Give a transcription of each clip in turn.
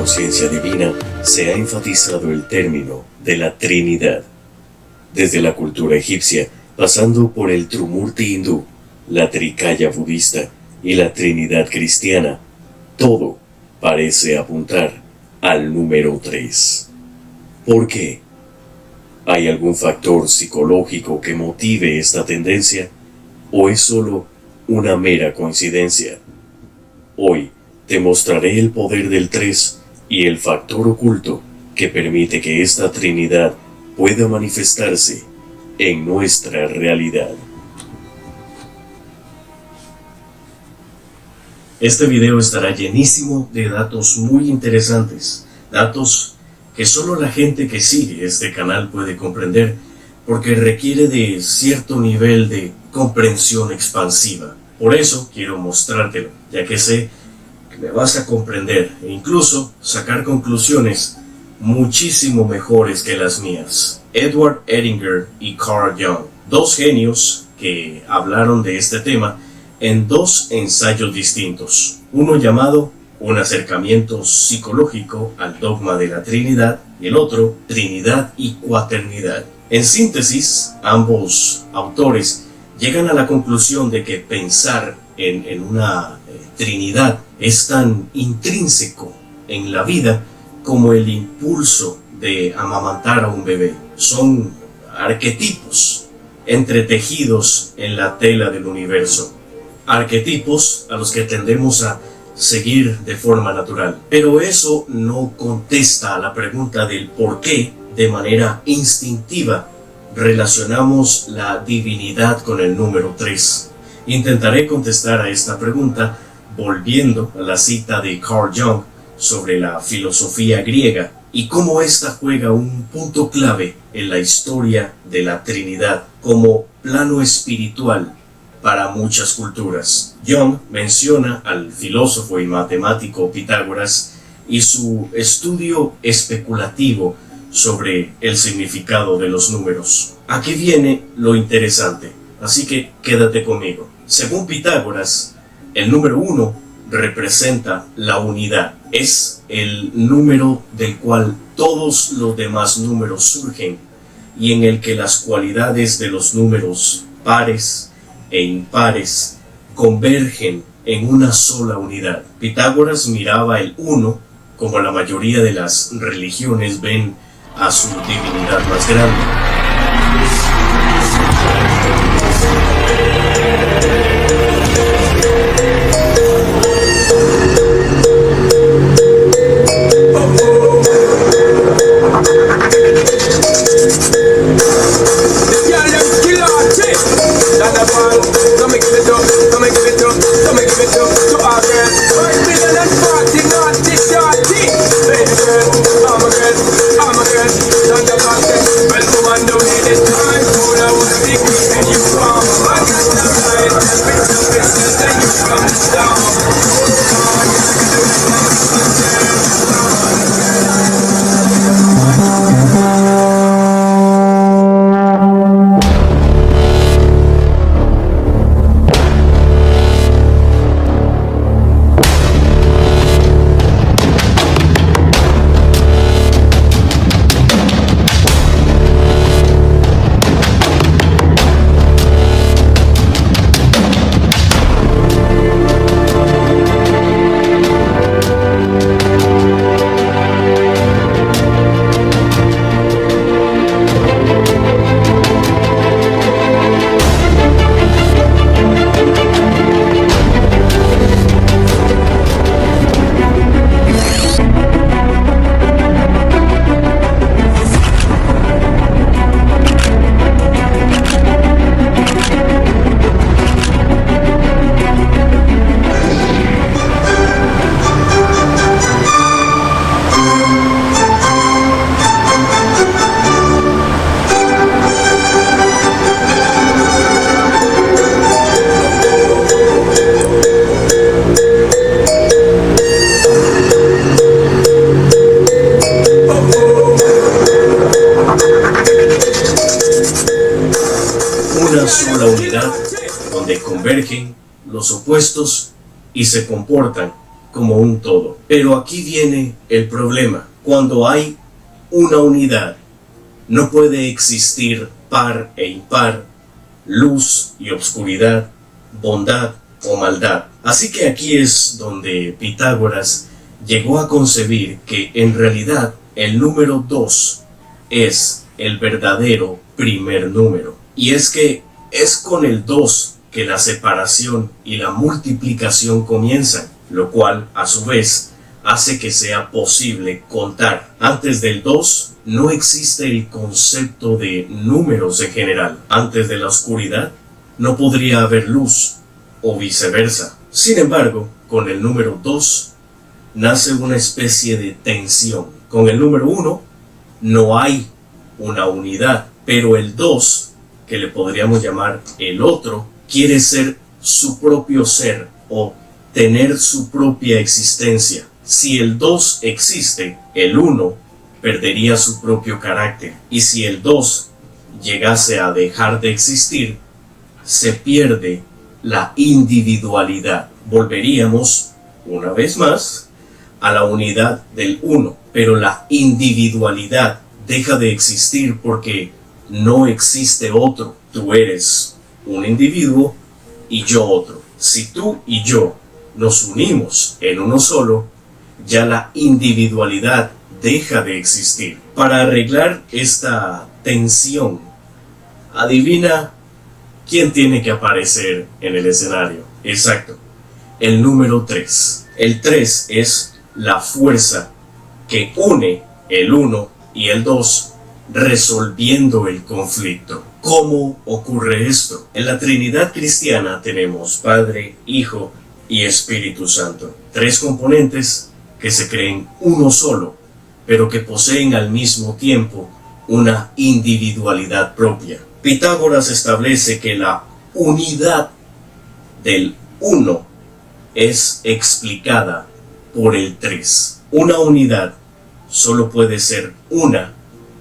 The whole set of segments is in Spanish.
conciencia divina se ha enfatizado el término de la Trinidad. Desde la cultura egipcia, pasando por el Trimurti hindú, la Trikaya budista y la Trinidad cristiana, todo parece apuntar al número 3. ¿Por qué? ¿Hay algún factor psicológico que motive esta tendencia? ¿O es solo una mera coincidencia? Hoy te mostraré el poder del 3 y el factor oculto que permite que esta Trinidad pueda manifestarse en nuestra realidad. Este video estará llenísimo de datos muy interesantes, datos que solo la gente que sigue este canal puede comprender, porque requiere de cierto nivel de comprensión expansiva. Por eso quiero mostrártelo, ya que sé que me vas a comprender e incluso sacar conclusiones muchísimo mejores que las mías. Edward Edinger y Carl Jung, dos genios que hablaron de este tema en dos ensayos distintos, uno llamado Un acercamiento psicológico al dogma de la Trinidad y el otro Trinidad y Cuaternidad. En síntesis, ambos autores llegan a la conclusión de que pensar en una Trinidad es tan intrínseco en la vida como el impulso de amamantar a un bebé. Son arquetipos entretejidos en la tela del universo, arquetipos a los que tendemos a seguir de forma natural. Pero eso no contesta a la pregunta del por qué de manera instintiva relacionamos la divinidad con el número 3. Intentaré contestar a esta pregunta volviendo a la cita de Carl Jung sobre la filosofía griega y cómo ésta juega un punto clave en la historia de la Trinidad como plano espiritual para muchas culturas. Jung menciona al filósofo y matemático Pitágoras y su estudio especulativo sobre el significado de los números. Aquí viene lo interesante, así que quédate conmigo. Según Pitágoras, el número 1 representa la unidad. Es el número del cual todos los demás números surgen y en el que las cualidades de los números pares e impares convergen en una sola unidad. Pitágoras miraba el 1 como la mayoría de las religiones ven a su divinidad más grande. Una unidad donde convergen los opuestos y se comportan como un todo. Pero aquí viene el problema. Cuando hay una unidad, no puede existir par e impar, luz y obscuridad, bondad o maldad. Así que aquí es donde Pitágoras llegó a concebir que en realidad el número 2 es el verdadero primer número. Y es que es con el 2 que la separación y la multiplicación comienzan, lo cual a su vez hace que sea posible contar. Antes del 2 no existe el concepto de números en general. Antes de la oscuridad no podría haber luz o viceversa. Sin embargo, con el número 2 nace una especie de tensión. Con el número 1 no hay una unidad, pero el 2, que le podríamos llamar el otro, quiere ser su propio ser o tener su propia existencia. Si el 2 existe, el 1 perdería su propio carácter. Y si el 2 llegase a dejar de existir, se pierde la individualidad. Volveríamos, una vez más, a la unidad del 1. Pero la individualidad deja de existir porque no existe otro. Tú eres un individuo y yo otro. Si tú y yo nos unimos en uno solo, ya la individualidad deja de existir. Para arreglar esta tensión, adivina quién tiene que aparecer en el escenario. Exacto, el número 3. El 3 es la fuerza que une el 1 y el 2, resolviendo el conflicto. ¿Cómo ocurre esto? En la Trinidad cristiana tenemos Padre, Hijo y Espíritu Santo. 3 componentes que se creen uno solo, pero que poseen al mismo tiempo una individualidad propia. Pitágoras establece que la unidad del 1 es explicada por el 3. Una unidad solo puede ser una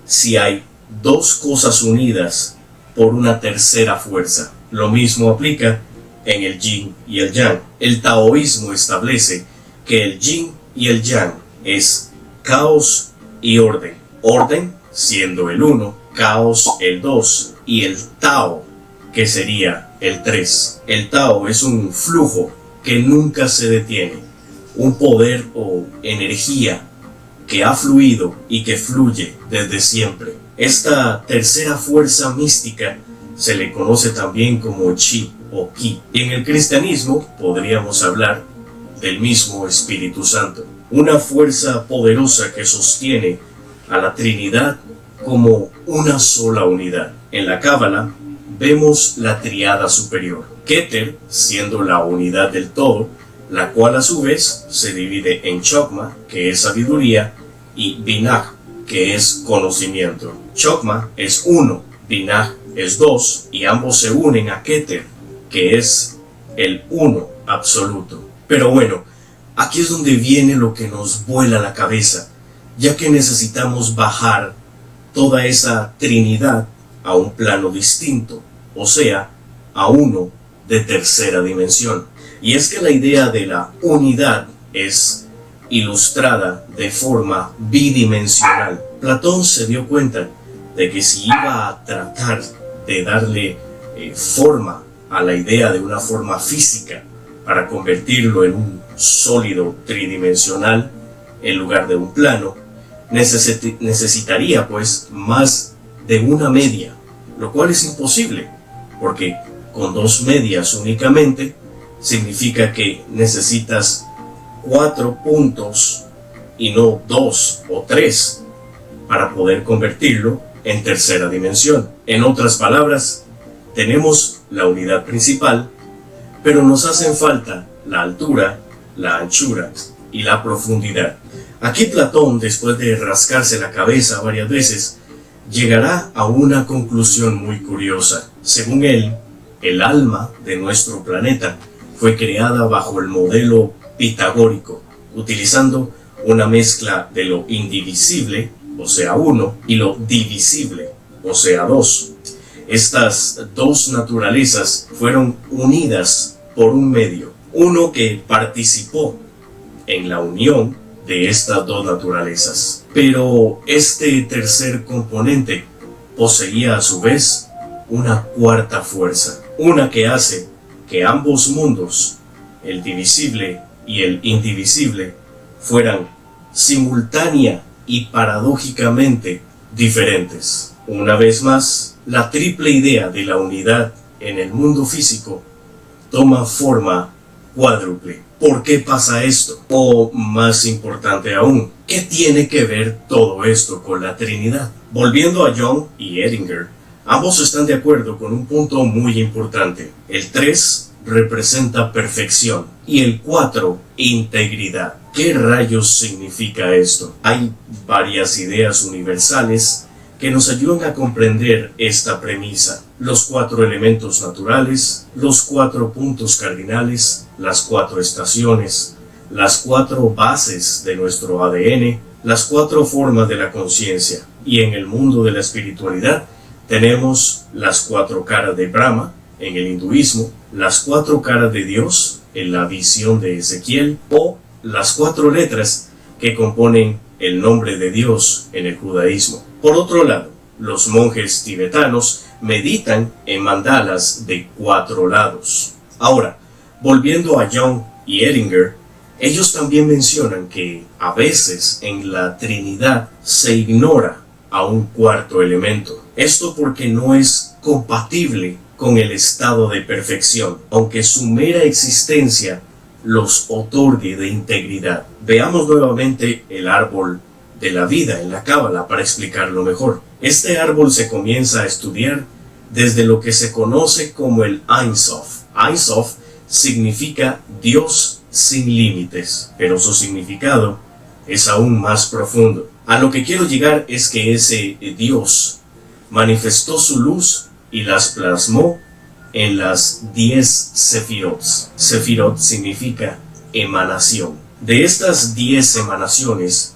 si hay 2 cosas unidas por una tercera fuerza. Lo mismo aplica en el yin y el yang. El taoísmo establece que el yin y el yang es caos y orden. Orden siendo el 1, caos el 2 y el Tao, que sería el 3. El Tao es un flujo que nunca se detiene, un poder o energía que ha fluido y que fluye desde siempre. Esta tercera fuerza mística se le conoce también como Chi o Ki. Y en el cristianismo podríamos hablar del mismo Espíritu Santo, una fuerza poderosa que sostiene a la Trinidad como una sola unidad. En la Cábala vemos la triada superior, Keter siendo la unidad del todo, la cual a su vez se divide en Chokma, que es sabiduría, y Binah, que es conocimiento. Chokma es 1, Binah es 2, y ambos se unen a Keter, que es el 1 absoluto. Pero bueno, aquí es donde viene lo que nos vuela la cabeza, ya que necesitamos bajar toda esa Trinidad a un plano distinto, o sea, a uno de tercera dimensión. Y es que la idea de la unidad es ilustrada de forma bidimensional. Platón se dio cuenta de que si iba a tratar de darle forma a la idea de una forma física para convertirlo en un sólido tridimensional en lugar de un plano, necesitaría pues más de una media, lo cual es imposible, porque con 2 medias únicamente significa que necesitas 4 puntos y no 2 o 3 para poder convertirlo en tercera dimensión. En otras palabras, tenemos la unidad principal, pero nos hacen falta la altura, la anchura y la profundidad. Aquí Platón, después de rascarse la cabeza varias veces, llegará a una conclusión muy curiosa. Según él, el alma de nuestro planeta fue creada bajo el modelo pitagórico, utilizando una mezcla de lo indivisible, o sea 1, y lo divisible, o sea 2. Estas 2 naturalezas fueron unidas por un medio, uno que participó en la unión de estas dos naturalezas. Pero este tercer componente poseía a su vez una cuarta fuerza, una que hace que ambos mundos, el divisible y el indivisible, fueran simultánea y paradójicamente diferentes. Una vez más, la triple idea de la unidad en el mundo físico toma forma cuádruple. ¿Por qué pasa esto? O más importante aún, ¿qué tiene que ver todo esto con la Trinidad? Volviendo a Young y Edinger, ambos están de acuerdo con un punto muy importante. El 3 representa perfección y el 4 integridad. ¿Qué rayos significa esto? Hay varias ideas universales que nos ayudan a comprender esta premisa. Los 4 elementos naturales, los 4 puntos cardinales, las 4 estaciones, las 4 bases de nuestro ADN, las 4 formas de la conciencia. Y en el mundo de la espiritualidad tenemos las 4 caras de Brahma en el hinduismo, las 4 caras de Dios en la visión de Ezequiel, o las 4 letras que componen el nombre de Dios en el judaísmo. Por otro lado, los monjes tibetanos meditan en mandalas de 4 lados. Ahora, volviendo a Young y Edinger, ellos también mencionan que a veces en la Trinidad se ignora a un cuarto elemento. Esto porque no es compatible con el estado de perfección, aunque su mera existencia los otorgue de integridad. Veamos nuevamente el árbol de la vida en la Cábala para explicarlo mejor. Este árbol se comienza a estudiar desde lo que se conoce como el Ein Sof. Ein Sof significa Dios sin límites, pero su significado es aún más profundo. A lo que quiero llegar es que ese Dios manifestó su luz y las plasmó en las 10 Sefirot. Sefirot significa emanación. De estas 10 emanaciones,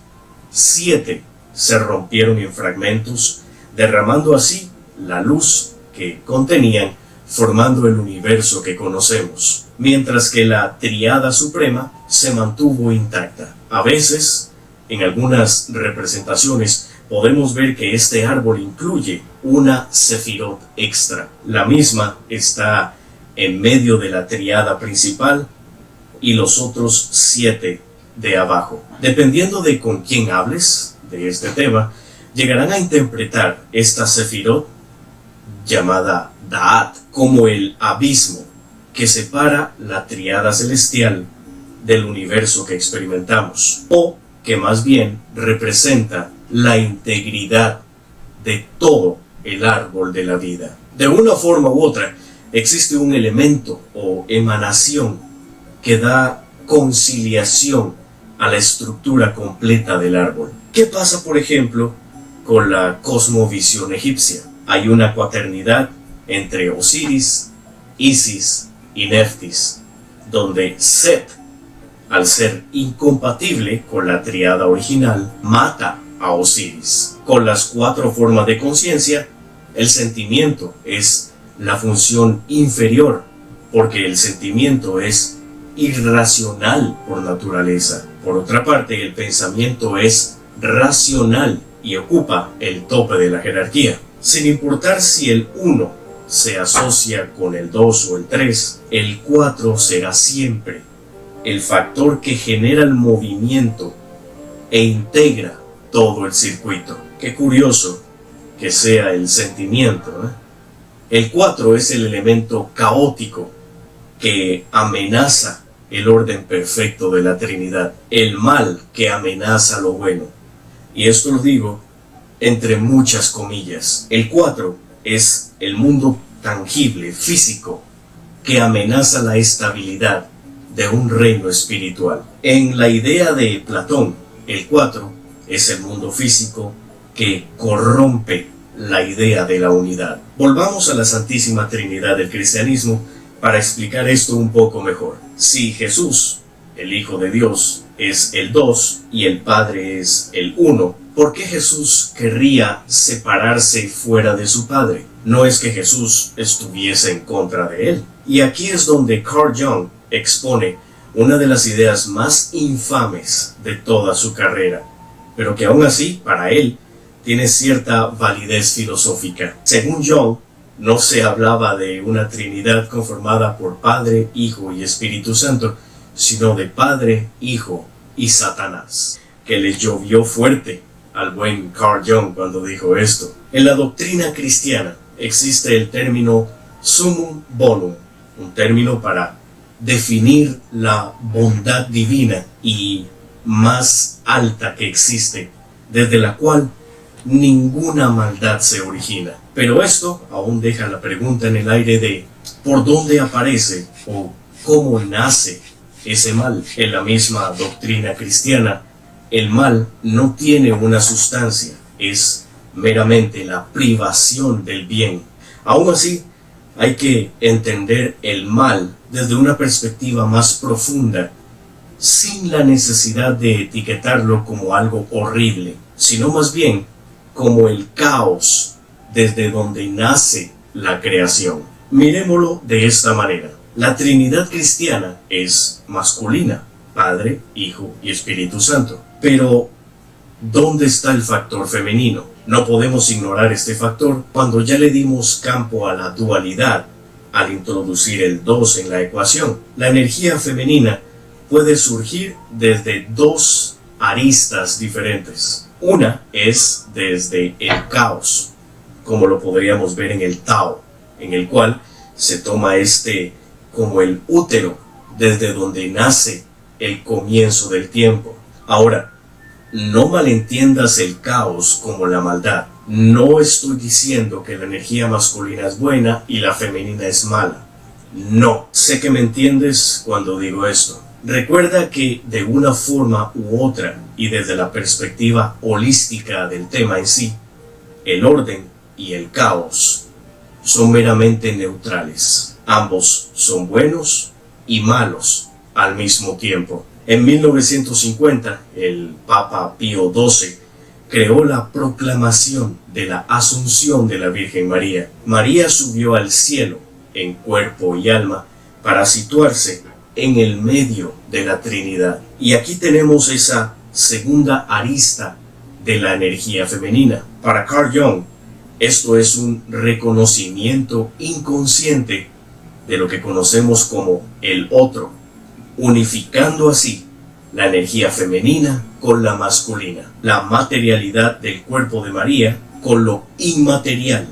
7 se rompieron en fragmentos, derramando así la luz que contenían, formando el universo que conocemos, mientras que la Tríada Suprema se mantuvo intacta. A veces, en algunas representaciones, podemos ver que este árbol incluye una Sefirot extra. La misma está en medio de la Tríada principal y los otros 7 de abajo. Dependiendo de con quién hables de este tema, llegarán a interpretar esta Sefirot llamada Da'at como el abismo que separa la Tríada celestial del universo que experimentamos, o que más bien representa la integridad de todo el árbol de la vida. De una forma u otra, existe un elemento o emanación que da conciliación a la estructura completa del árbol. ¿Qué pasa, por ejemplo, con la cosmovisión egipcia? Hay una cuaternidad entre Osiris, Isis y Neftis, donde Set, al ser incompatible con la tríada original, mata a Osiris. Con las 4 formas de conciencia, el sentimiento es la función inferior, porque el sentimiento es irracional por naturaleza. Por otra parte, el pensamiento es racional y ocupa el tope de la jerarquía. Sin importar si el 1 se asocia con el 2 o el 3, el 4 será siempre el factor que genera el movimiento e integra todo el circuito. Qué curioso que sea el sentimiento, ¿eh? El 4 es el elemento caótico que amenaza el orden perfecto de la Trinidad, el mal que amenaza lo bueno. Y esto lo digo entre muchas comillas. El 4 es el mundo tangible, físico, que amenaza la estabilidad de un reino espiritual. En la idea de Platón, el 4 es el mundo físico que corrompe la idea de la unidad. Volvamos a la Santísima Trinidad del cristianismo para explicar esto un poco mejor. Si Jesús, el Hijo de Dios, es el 2 y el Padre es el 1, ¿por qué Jesús querría separarse fuera de su Padre? No es que Jesús estuviese en contra de él. Y aquí es donde Carl Jung expone una de las ideas más infames de toda su carrera, pero que aún así, para él, tiene cierta validez filosófica. Según Jung, no se hablaba de una Trinidad conformada por Padre, Hijo y Espíritu Santo, sino de Padre, Hijo y Satanás, que les llovió fuerte al buen Carl Jung cuando dijo esto. En la doctrina cristiana existe el término summum bonum, un término para definir la bondad divina y más alta que existe, desde la cual ninguna maldad se origina. Pero esto aún deja la pregunta en el aire de ¿por dónde aparece o cómo nace ese mal? En la misma doctrina cristiana, el mal no tiene una sustancia, es meramente la privación del bien. Aún así, hay que entender el mal desde una perspectiva más profunda, sin la necesidad de etiquetarlo como algo horrible, sino más bien como el caos desde donde nace la creación. Miremoslo de esta manera. La Trinidad cristiana es masculina, Padre, Hijo y Espíritu Santo. Pero, ¿dónde está el factor femenino? No podemos ignorar este factor cuando ya le dimos campo a la dualidad al introducir el 2 en la ecuación. La energía femenina puede surgir desde dos aristas diferentes. Una es desde el caos, como lo podríamos ver en el Tao, en el cual se toma como el útero, desde donde nace el comienzo del tiempo. Ahora, no malentiendas el caos como la maldad. No estoy diciendo que la energía masculina es buena y la femenina es mala. No, sé que me entiendes cuando digo esto. Recuerda que de una forma u otra, y desde la perspectiva holística del tema en sí, el orden y el caos son meramente neutrales. Ambos son buenos y malos al mismo tiempo. En 1950, el Papa Pío XII creó la proclamación de la Asunción de la Virgen María. María subió al cielo en cuerpo y alma para situarse en el medio de la Trinidad. Y aquí tenemos esa segunda arista de la energía femenina. Para Carl Jung, esto es un reconocimiento inconsciente de lo que conocemos como el otro, unificando así la energía femenina con la masculina, la materialidad del cuerpo de María con lo inmaterial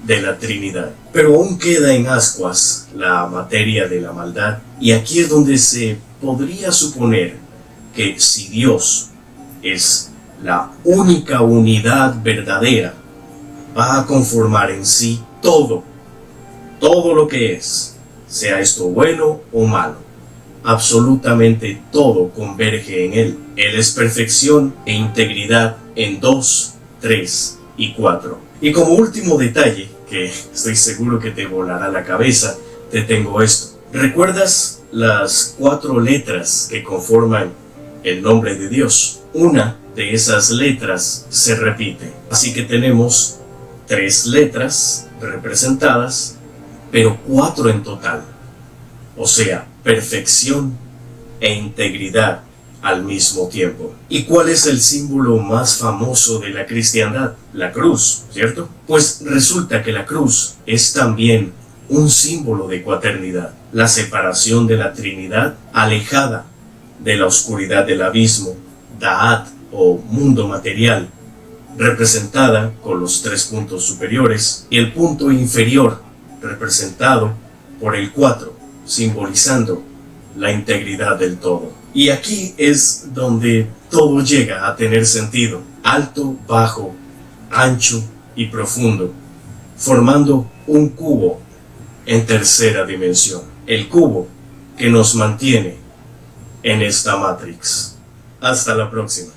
de la Trinidad. Pero aún queda en ascuas la materia de la maldad, y aquí es donde se podría suponer que si Dios es la única unidad verdadera, va a conformar en sí todo lo que es, sea esto bueno o malo. Absolutamente todo converge en Él. Él es perfección e integridad en 2, 3 y 4. Y como último detalle, que estoy seguro que te volará la cabeza, te tengo esto. ¿Recuerdas las 4 letras que conforman el nombre de Dios? Una de esas letras se repite. Así que tenemos 3 letras representadas, pero 4 en total. O sea, perfección e integridad al mismo tiempo. ¿Y cuál es el símbolo más famoso de la cristiandad? La cruz, ¿cierto? Pues resulta que la cruz es también un símbolo de cuaternidad, la separación de la Trinidad alejada de la oscuridad del abismo, Da'at o mundo material, representada con los 3 puntos superiores, y el punto inferior representado por el 4, simbolizando la integridad del todo. Y aquí es donde todo llega a tener sentido: alto, bajo, ancho y profundo, formando un cubo en tercera dimensión, el cubo que nos mantiene en esta Matrix. Hasta la próxima.